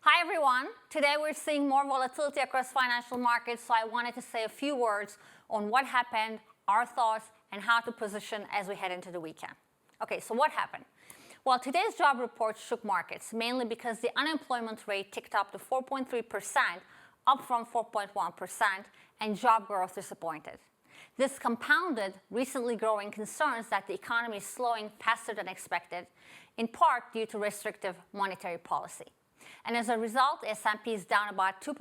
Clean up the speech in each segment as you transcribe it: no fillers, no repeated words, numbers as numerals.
Hi everyone. Today we're seeing more volatility across financial markets, so I wanted to say a few words on what happened, our thoughts, and how to position as we head into the weekend. Okay, so what happened? Well, today's job report shook markets, mainly because the unemployment rate ticked up to 4.3%, up from 4.1%, and job growth disappointed. This compounded recently growing concerns that the economy is slowing faster than expected, in part due to restrictive monetary policy. And as a result, the S&P is down about 2%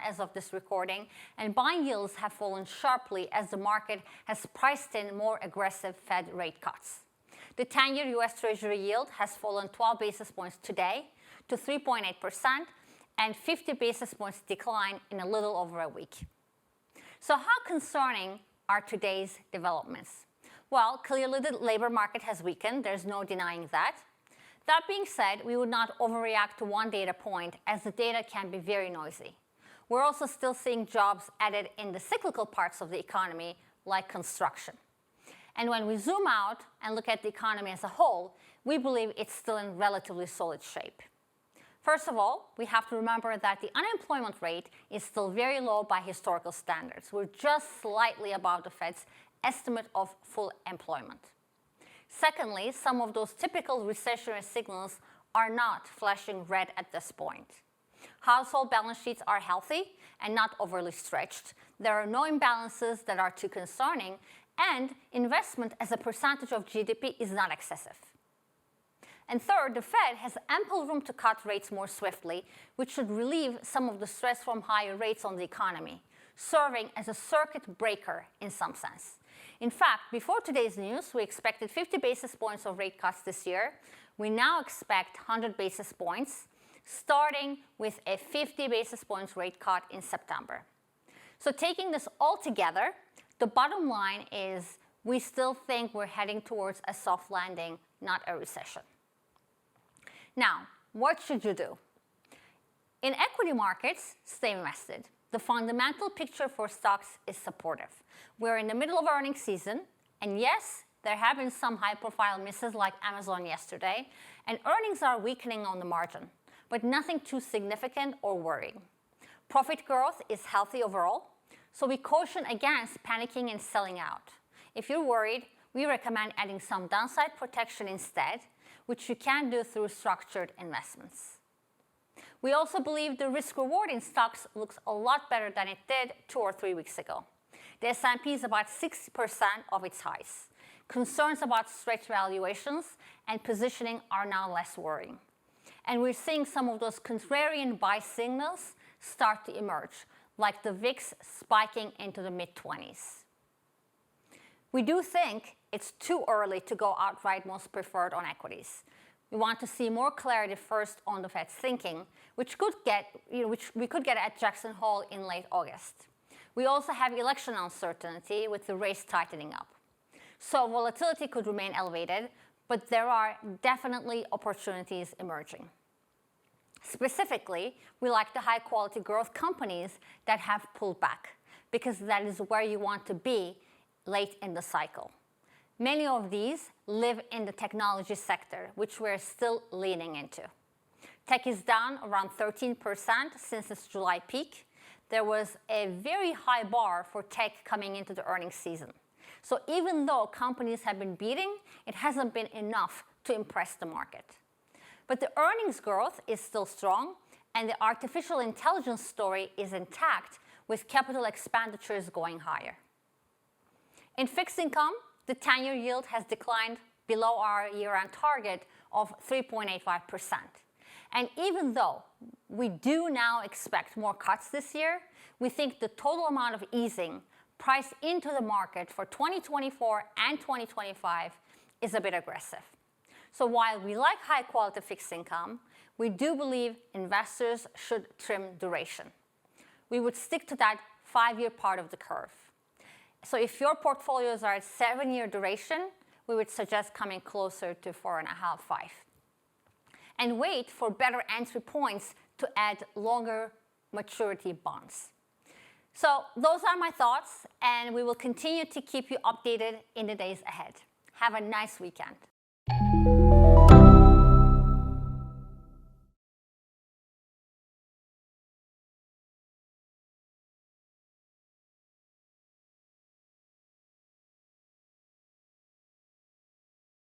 as of this recording, and bond yields have fallen sharply as the market has priced in more aggressive Fed rate cuts. The 10-year U.S. Treasury yield has fallen 12 basis points today to 3.8%, and 50 basis points decline in a little over a week. So how concerning are today's developments? Well, clearly the labor market has weakened. There's no denying that. That being said, we would not overreact to one data point, as the data can be very noisy. We're also still seeing jobs added in the cyclical parts of the economy, like construction. And when we zoom out and look at the economy as a whole, we believe it's still in relatively solid shape. First of all, we have to remember that the unemployment rate is still very low by historical standards. We're just slightly above the Fed's estimate of full employment. Secondly, some of those typical recessionary signals are not flashing red at this point. Household balance sheets are healthy and not overly stretched. There are no imbalances that are too concerning, and investment as a percentage of GDP is not excessive. And third, the Fed has ample room to cut rates more swiftly, which should relieve some of the stress from higher rates on the economy, serving as a circuit breaker in some sense. In fact, before today's news, we expected 50 basis points of rate cuts this year. We now expect 100 basis points, starting with a 50 basis points rate cut in September. So taking this all together, the bottom line is we still think we're heading towards a soft landing, not a recession. Now, what should you do? In equity markets, stay invested. The fundamental picture for stocks is supportive. We're in the middle of earnings season, and yes, there have been some high-profile misses like Amazon yesterday, and earnings are weakening on the margin, but nothing too significant or worrying. Profit growth is healthy overall, so we caution against panicking and selling out. If you're worried, we recommend adding some downside protection instead, which you can do through structured investments. We also believe the risk-reward in stocks looks a lot better than it did 2 or 3 weeks ago. The S&P is about 60% of its highs. Concerns about stretched valuations and positioning are now less worrying. And we're seeing some of those contrarian buy signals start to emerge, like the VIX spiking into the mid-20s. We do think it's too early to go outright most preferred on equities. We want to see more clarity first on the Fed's thinking, which we could get at Jackson Hole in late August. We also have election uncertainty with the race tightening up. So volatility could remain elevated, but there are definitely opportunities emerging. Specifically, we like the high-quality growth companies that have pulled back, because that is where you want to be late in the cycle. Many of these live in the technology sector, which we're still leaning into. Tech is down around 13% since its July peak. There was a very high bar for tech coming into the earnings season. So even though companies have been beating, it hasn't been enough to impress the market. But the earnings growth is still strong, and the artificial intelligence story is intact, with capital expenditures going higher. In fixed income, the 10-year yield has declined below our year-end target of 3.85%. And even though we do now expect more cuts this year, we think the total amount of easing priced into the market for 2024 and 2025 is a bit aggressive. So while we like high-quality fixed income, we do believe investors should trim duration. We would stick to that 5-year part of the curve. So if your portfolios are at 7-year duration, we would suggest coming closer to 4.5, 5. And wait for better entry points to add longer maturity bonds. So those are my thoughts, and we will continue to keep you updated in the days ahead. Have a nice weekend.